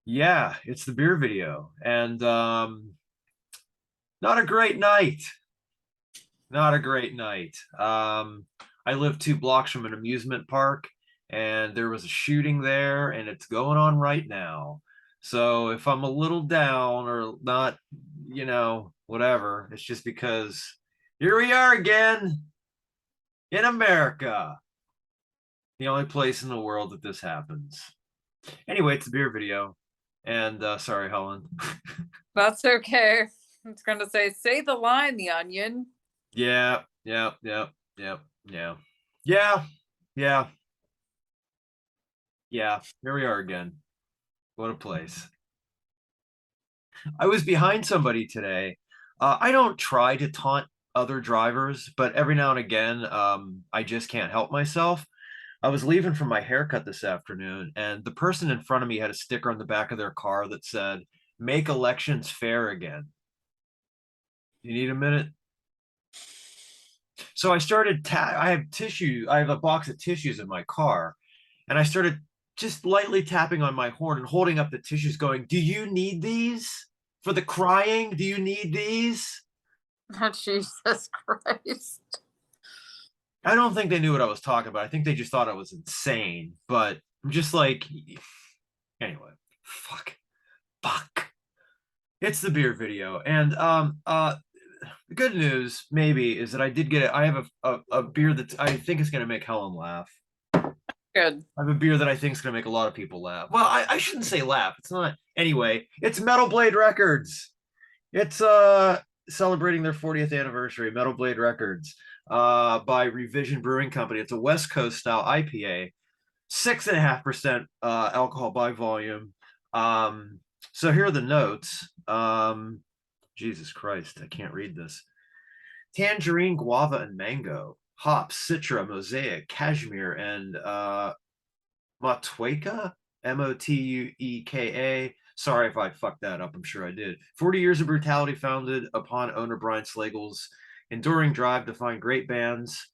Yeah, it's the beer video. And not a great night. Not a great night. I live 2 blocks from an amusement park, and there was a shooting there, and it's going on right now. So if I'm a little down or not, whatever, it's just because here we are again in America, the only place in the world that this happens. Anyway, it's a beer video. And sorry, Helen. That's okay. I was going to say the line, the onion. Yeah, yeah, yeah, yeah, yeah, yeah, yeah, yeah. Here we are again. What a place. I was behind somebody today. I don't try to taunt other drivers, but every now and again, I just can't help myself. I was leaving for my haircut this afternoon, and the person in front of me had a sticker on the back of their car that said, "Make elections fair again." You need a minute? So I started, I have tissue, I have a box of tissues in my car, and I started just lightly tapping on my horn and holding up the tissues, going, "Do you need these for the crying? Do you need these?" Oh, Jesus Christ. I don't think they knew what I was talking about. I think they just thought I was insane. But I'm just like, anyway, fuck, fuck. It's the beer video, and the good news maybe is that I did get it. I have a beer that I think is going to make Helen laugh. Good. I have a beer that I think is going to make a lot of people laugh. Well, I shouldn't say laugh. It's not. Anyway, it's Metal Blade Records. It's celebrating their 40th anniversary, Metal Blade Records, by Revision Brewing Company. It's a West Coast style IPA, 6.5% alcohol by volume. So here are the notes. Jesus Christ, I can't read this. Tangerine, guava, and mango. Hops, citra, mosaic, cashmere, and Motueka, Motueka. Sorry if I fucked that up. I'm sure I did. 40 years of brutality founded upon owner Brian Slagle's enduring drive to find great bands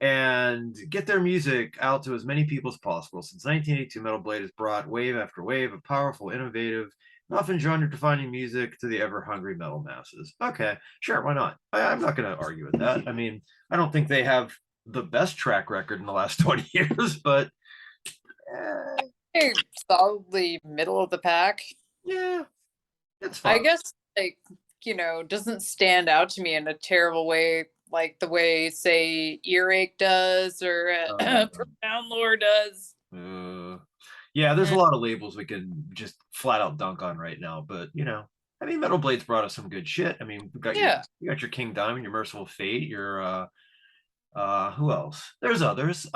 and get their music out to as many people as possible. Since 1982, Metal Blade has brought wave after wave of powerful, innovative, and often genre-defining music to the ever-hungry metal masses. Okay, sure, why not? I'm not going to argue with that. I mean, I don't think they have the best track record in the last 20 years, but Hey, solidly middle of the pack. yeah, it's I fun. guess, like, doesn't stand out to me in a terrible way, like the way, say, Earache does or Um, Profound Lore does. uh, yeah, there's a Eh, lot of labels we can just flat out dunk on right now, but I mean, Metal Blade's brought us some good shit. I mean, yeah. you got your King Diamond, your Merciful Fate, your who else? There's others.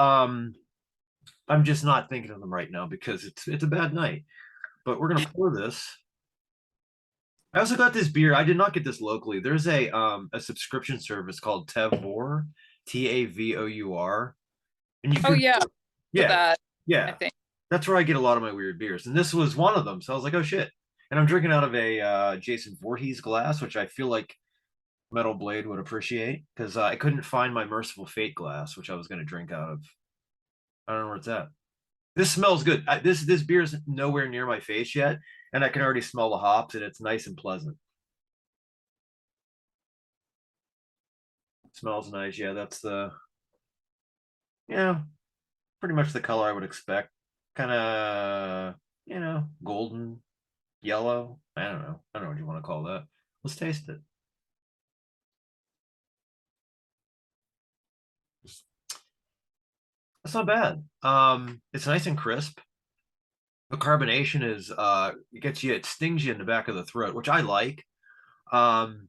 I'm just not thinking of them right now because it's a bad night. But we're gonna pour this. I also got this beer. I did not get this locally. There's a subscription service called Tavour, Tavour, and you Oh, could yeah. For yeah, that, I yeah. think. That's where I get a lot of my weird beers. And this was one of them. So I was like, oh shit. And I'm drinking out of a Jason Voorhees glass, which I feel like Metal Blade would appreciate because I couldn't find my Merciful Fate glass, which I was going to drink out of. I don't know where it's at. This smells good. This beer is nowhere near my face yet, and I can already smell the hops, and it's nice and pleasant. It smells nice. Yeah, that's the yeah, pretty much the color I would expect. Kind of golden yellow. I don't know. I don't know what you want to call that. Let's taste it. That's not bad. It's nice and crisp. The carbonation is it gets you, it stings you in the back of the throat, which I like. Um,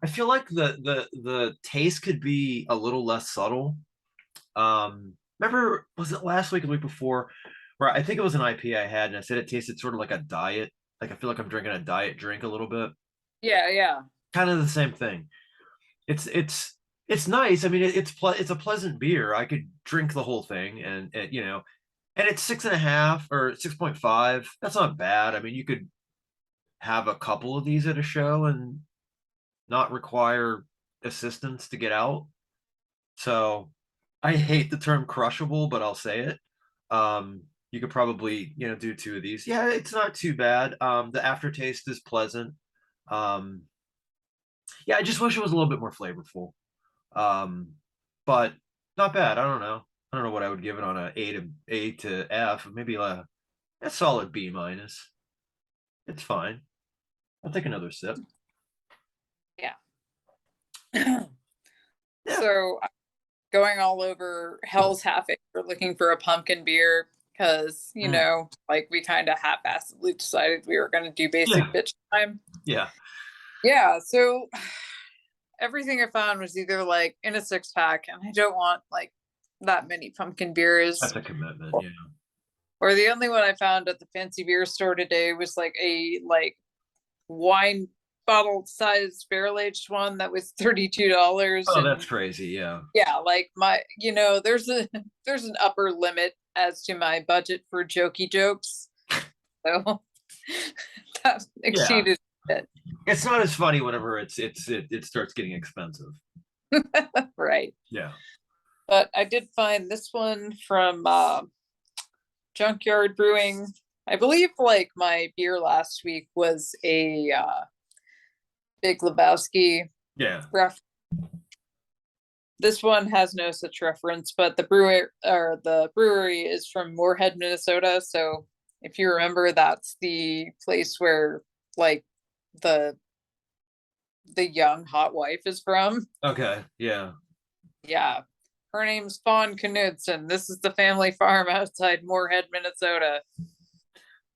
I feel like the taste could be a little less subtle. Remember, was it last week or the week before, where I think it was an IPA I had, and I said it tasted sort of like a diet. Like I feel like I'm drinking a diet drink a little bit. Yeah, yeah. Kind of the same thing. It's nice. I mean, it's a pleasant beer. I could drink the whole thing, and it's 6.5 or 6.5. That's not bad. I mean, you could have a couple of these at a show and not require assistance to get out. So I hate the term crushable, but I'll say it. You could probably, do two of these. Yeah, it's not too bad. The aftertaste is pleasant. Um, yeah, I just wish it was a little bit more flavorful. Um, but not bad. I don't know. I don't know what I would give it on a to F. Maybe a solid B minus. It's fine. I'll take another sip. Yeah. Yeah. So going all over Hell's Half Acre looking for a pumpkin beer because, Mm. like we kind of half-assedly decided we were going to do basic Yeah. bitch time. Yeah. Yeah, so everything I found was either like in a six pack, and I don't want like that many pumpkin beers. That's a commitment. Or Yeah. or the only one I found at the fancy beer store today was like a wine bottle sized barrel aged one that was $32. Oh, that's And crazy. Yeah. yeah, like there's there's an upper limit as to my budget for jokey jokes. So that Yeah. exceeded it. It's not as funny whenever it starts getting expensive. Right. Yeah. But I did find this one from Junkyard Brewing. I believe like my beer last week was a Big Lebowski Yeah. ref. This one has no such reference, but the brewery is from Moorhead, Minnesota. So if you remember, that's the place where like the the young hot wife is from. Okay. Yeah. Yeah. Her name's Fawn Knudsen. This is the family farm outside Moorhead, Minnesota.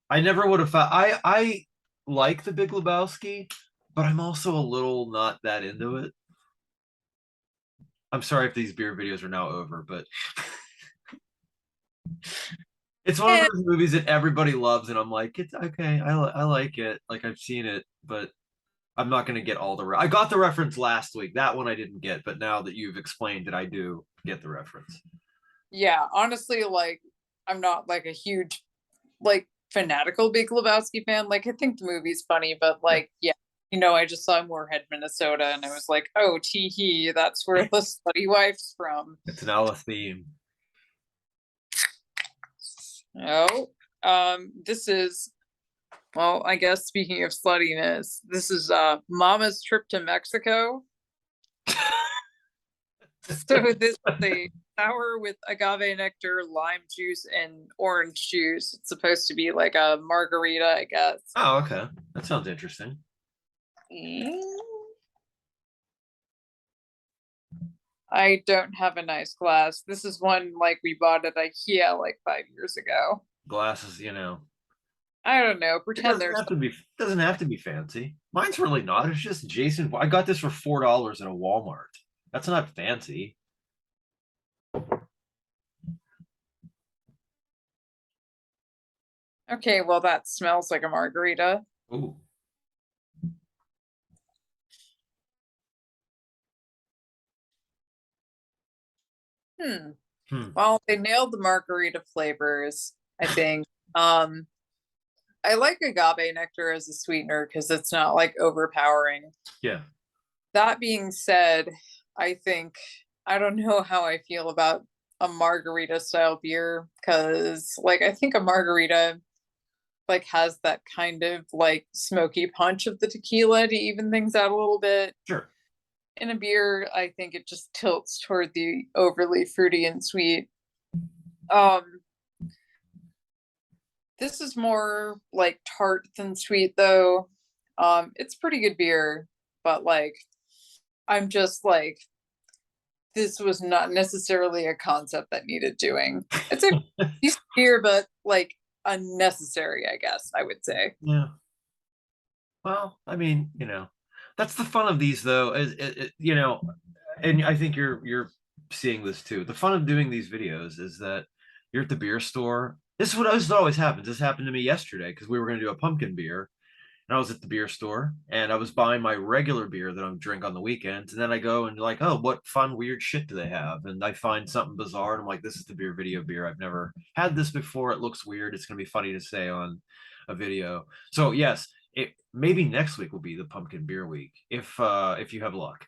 I never would have found. I like the Big Lebowski, but I'm also a little not that into it. I'm sorry if these beer videos are now over, but it's one of And those movies that everybody loves, and I'm like, it's okay. I like it. Like I've seen it, but I'm not going to get all the. I got the reference last week. That one I didn't get, but now that you've explained it, I do get the reference. yeah, honestly, like I'm not like a huge like fanatical Big Lebowski fan. Like I think the movie's funny, but Yeah, like yeah, I just saw Moorhead, Minnesota, and I was like, oh, tee hee, that's where the slutty wife's from. it's an Alice theme. Oh, this is well, I guess speaking of sluttiness, this is Mama's Trip to Mexico. So this is a sour with agave nectar, lime juice, and orange juice. It's supposed to be like a margarita, I guess. Oh, okay. That sounds interesting. I don't have a nice glass. This is one like we bought at IKEA like 5 years ago. Glasses, I don't know. it Pretend doesn't there's have to be doesn't have to be fancy. Mine's really not. It's just Jason. I got this for $4 at a Walmart. That's not fancy. okay. Well, that smells like a margarita. Ooh. Hmm. Hmm. Well, they nailed the margarita flavors, I think. Um, I like agave nectar as a sweetener because it's not like overpowering. Yeah. That being said, I think I don't know how I feel about a margarita style beer because like I think a margarita like has that kind of like smoky punch of the tequila to even things out a little bit. Sure. In a beer, I think it just tilts toward the overly fruity and sweet. Um, this is more like tart than sweet though. It's pretty good beer, but like I'm just like this was not necessarily a concept that needed doing. It's a decent beer, but like unnecessary, I guess I would say. Yeah. Well, I mean, that's the fun of these, though. And I think you're seeing this too. The fun of doing these videos is that you're at the beer store. This always happens. This happened to me yesterday because we were going to do a pumpkin beer, and I was at the beer store and I was buying my regular beer that I drink on the weekends, and then I go and like, oh, what fun weird shit do they have? And I find something bizarre, and I'm like, this is the beer video beer. I've never had this before. It looks weird. It's going to be funny to say on a video. So yes, it maybe next week will be the pumpkin beer week if you have luck.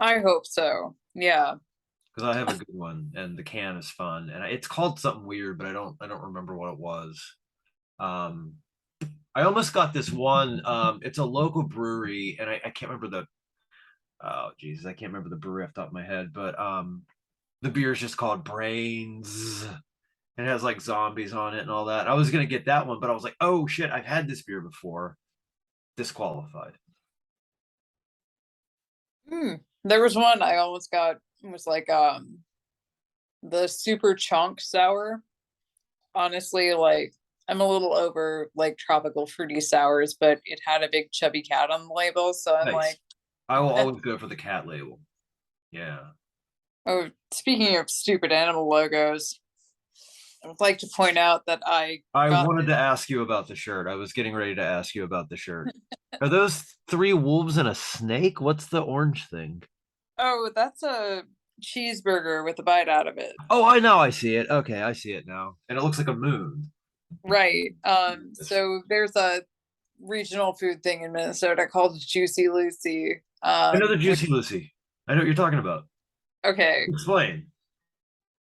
I hope so. Yeah. because I have a good one, and the can is fun, and it's called something weird, but I don't remember what it was. Um, I almost got this one. It's a local brewery, and I can't remember the. Oh Jesus, I can't remember the brewery off the top of my head, but the beer is just called Brains. And it has like zombies on it and all that. I was gonna get that one, but I was like, oh shit, I've had this beer before. Disqualified. Hmm. There was one I almost got. It was like the super chunk sour. Honestly, like I'm a little over like tropical fruity sours, but it had a big chubby cat on the label, so I'm Nice. like, I will eh. always go for the cat label. Yeah. Oh, speaking of stupid animal logos, I would like to point out that I I got wanted this. to ask you about the shirt. I was getting ready to ask you about the shirt. Are those three wolves and a snake? What's the orange thing? Oh, that's a cheeseburger with a bite out of it. Oh, I know. I see it. Okay, I see it now. And it looks like a moon. Right. Yes. So there's a regional food thing in Minnesota called Juicy Lucy. I know the Which Juicy Lucy. I know what you're talking about. okay, Explain.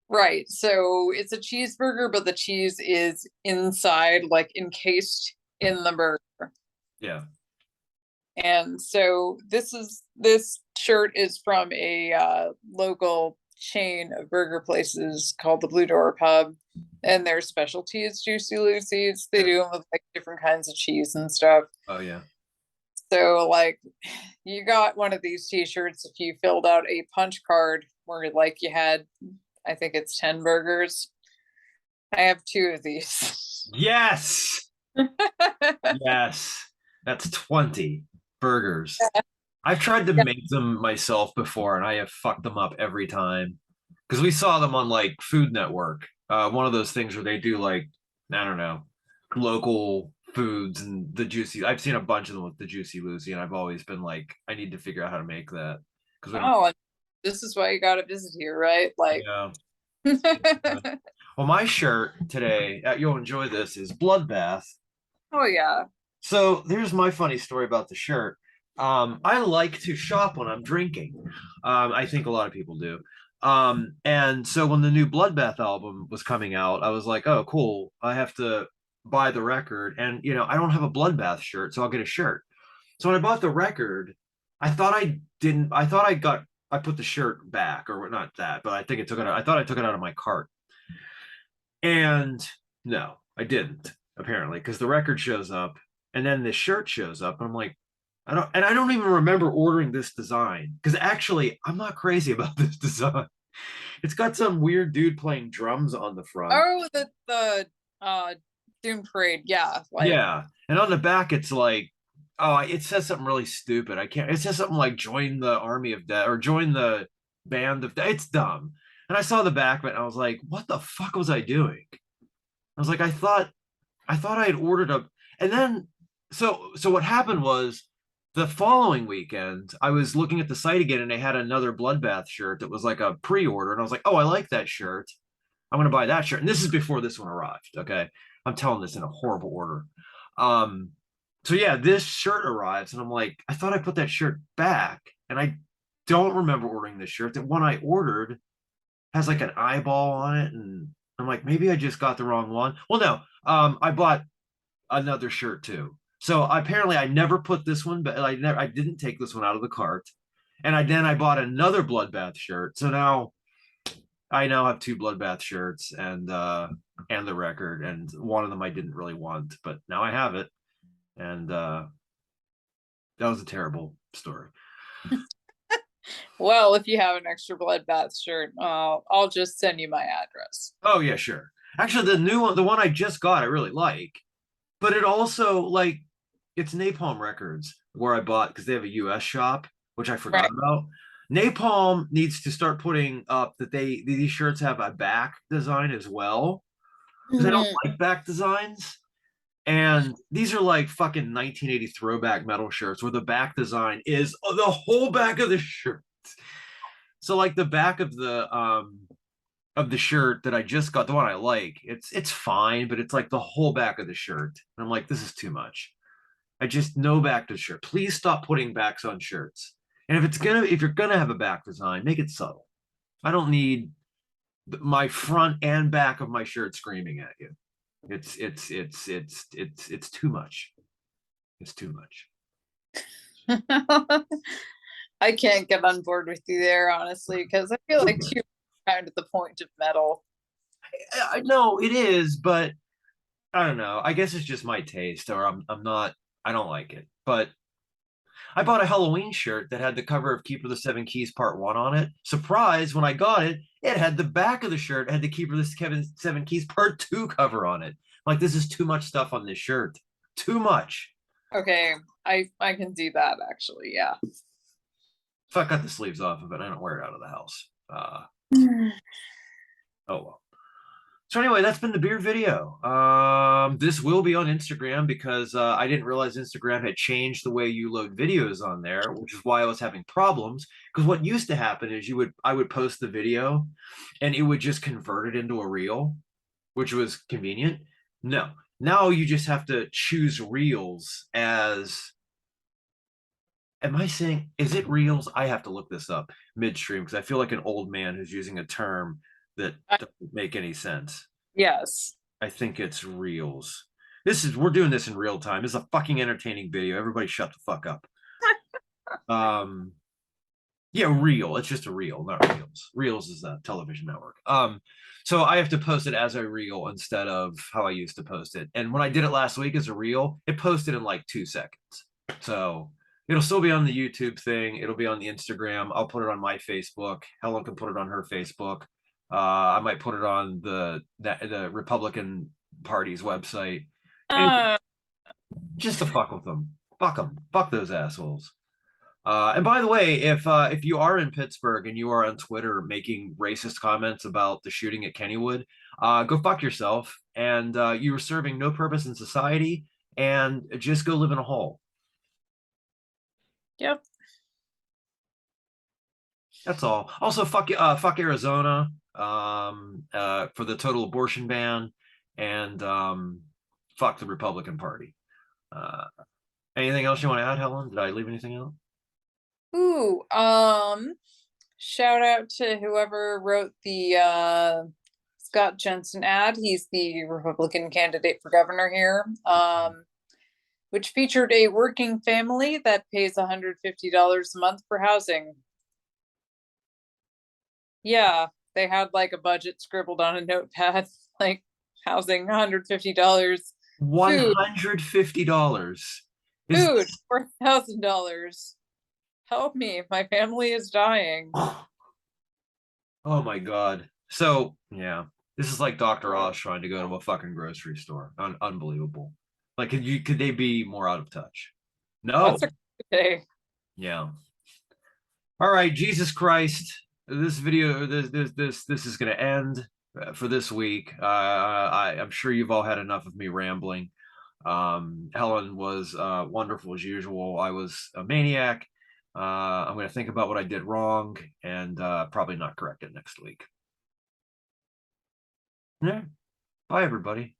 right. So it's a cheeseburger, but the cheese is inside, like encased in the burger. Yeah. And so this shirt is from a local chain of burger places called the Blue Door Pub, and their specialty is Juicy Lucy's. They Yeah. do them with like different kinds of cheese and stuff. Oh yeah. So like you got one of these t-shirts if you filled out a punch card where like you had, I think it's 10 burgers. I have two of these. Yes. Yes. That's 20 burgers. I've tried to Yeah. make them myself before, and I have fucked them up every time. Because we saw them on like Food Network, one of those things where they do like, I don't know, local foods and the juicy. I've seen a bunch of them with the Juicy Lucy, and I've always been like, I need to figure out how to make that because we don't. Oh, and this is why you got to visit here, right? Like Yeah. Well, my shirt today, you'll enjoy this, is Bloodbath. oh yeah. So there's my funny story about the shirt. I like to shop when I'm drinking. I think a lot of people do. And so when the new Bloodbath album was coming out, I was like, oh, cool. I have to buy the record. And, I don't have a Bloodbath shirt, so I'll get a shirt. So when I bought the record, I thought I put the shirt back, or not that, but I think I thought I took it out of my cart. And no, I didn't, apparently, because the record shows up and then the shirt shows up. And I'm like, I don't even remember ordering this design because actually I'm not crazy about this design. It's got some weird dude playing drums on the front. Oh, the Doom Parade, yeah. Like Yeah. And on the back, it's like, oh, it says something really stupid. I can't, it says something like join the army of death or join the band of death. It's dumb. And I saw the back of it and I was like, what the fuck was I doing? I was like, I thought I had ordered a, and then so what happened was the following weekend I was looking at the site again and they had another Bloodbath shirt that was like a pre-order and I was like, oh, I like that shirt. I'm gonna buy that shirt. And this is before this one arrived. Okay, I'm telling this in a horrible order. Um, so yeah, this shirt arrives and I'm like, I thought I put that shirt back and I don't remember ordering this shirt. The one I ordered has like an eyeball on it and I'm like, maybe I just got the wrong one. Well, no, I bought another shirt too. So apparently I never put this one, but I didn't take this one out of the cart. And I bought another Bloodbath shirt. So now I now have two Bloodbath shirts and the record. And one of them I didn't really want, but now I have it. And that was a terrible story. well, if you have an extra Bloodbath shirt, I'll just send you my address. Oh yeah, sure. Actually, the new one, the one I just got, I really like. But it also like it's Napalm Records where I bought because they have a US shop, which I forgot Right. about. Napalm needs to start putting up that these shirts have a back design as well because I don't Mhm. like back designs. And these are like fucking 1980 throwback metal shirts where the back design is the whole back of the shirt. So like the back of the shirt that I just got, the one I like, it's fine, but it's like the whole back of the shirt. And I'm like, this is too much. I just no back to shirt. Please stop putting backs on shirts. And if you're gonna have a back design, make it subtle. I don't need my front and back of my shirt screaming at you. It's too much. It's too much. I can't get on board with you there, honestly, because I feel like you're kind of the point of metal. I know it is, but I don't know. I guess it's just my taste, or I'm not. I don't like it. But I bought a Halloween shirt that had the cover of Keeper of the Seven Keys Part One on it. Surprise! When I got it, it had the back of the shirt it had the Keeper of the Seven Keys Part Two cover on it. Like this is too much stuff on this shirt. Too much. Okay, I can do that actually, yeah. If I cut the sleeves off of it, I don't wear it out of the house. Oh well. So anyway, that's been the beer video. This will be on Instagram because I didn't realize Instagram had changed the way you load videos on there, which is why I was having problems. Because what used to happen is I would post the video, and it would just convert it into a reel, which was convenient. No, now you just have to choose reels as. Am I saying is it reels? I have to look this up midstream because I feel like an old man who's using a term that doesn't make any sense. Yes. I think it's reels. We're doing this in real time. This is a fucking entertaining video. Everybody shut the fuck up. Um yeah, reel. It's just a reel, not reels. Reels is a television network. So I have to post it as a reel instead of how I used to post it. And when I did it last week as a reel, it posted in like 2 seconds. So it'll still be on the YouTube thing. It'll be on the Instagram. I'll put it on my Facebook. Helen can put it on her Facebook. I might put it on the Republican Party's website. And Uh, just to fuck with them. Fuck them. Fuck those assholes. And by the way, if you are in Pittsburgh and you are on Twitter making racist comments about the shooting at Kennywood, go fuck yourself. And you are serving no purpose in society. And just go live in a hole. yep. That's all. Also, fuck Arizona for the total abortion ban, and fuck the Republican Party. Uh, anything else you want to add, Helen? Did I leave anything out? Ooh, shout out to whoever wrote the Scott Jensen ad. He's the Republican candidate for governor here. Which featured a working family that pays $150 a month for housing. Yeah, they had like a budget scribbled on a notepad, like housing $150, food, $150 is. food $4,000. Help me, my family is dying. Oh my god. So yeah, this is like Dr. Oz trying to go to a fucking grocery store. Unbelievable. Like, could they be more out of touch? No. What's a day? Yeah. All right, Jesus Christ. This video, this is going to end for this week. I'm sure you've all had enough of me rambling. Helen was wonderful as usual. I was a maniac. I'm going to think about what I did wrong and probably not correct it next week. Yeah. Bye, everybody.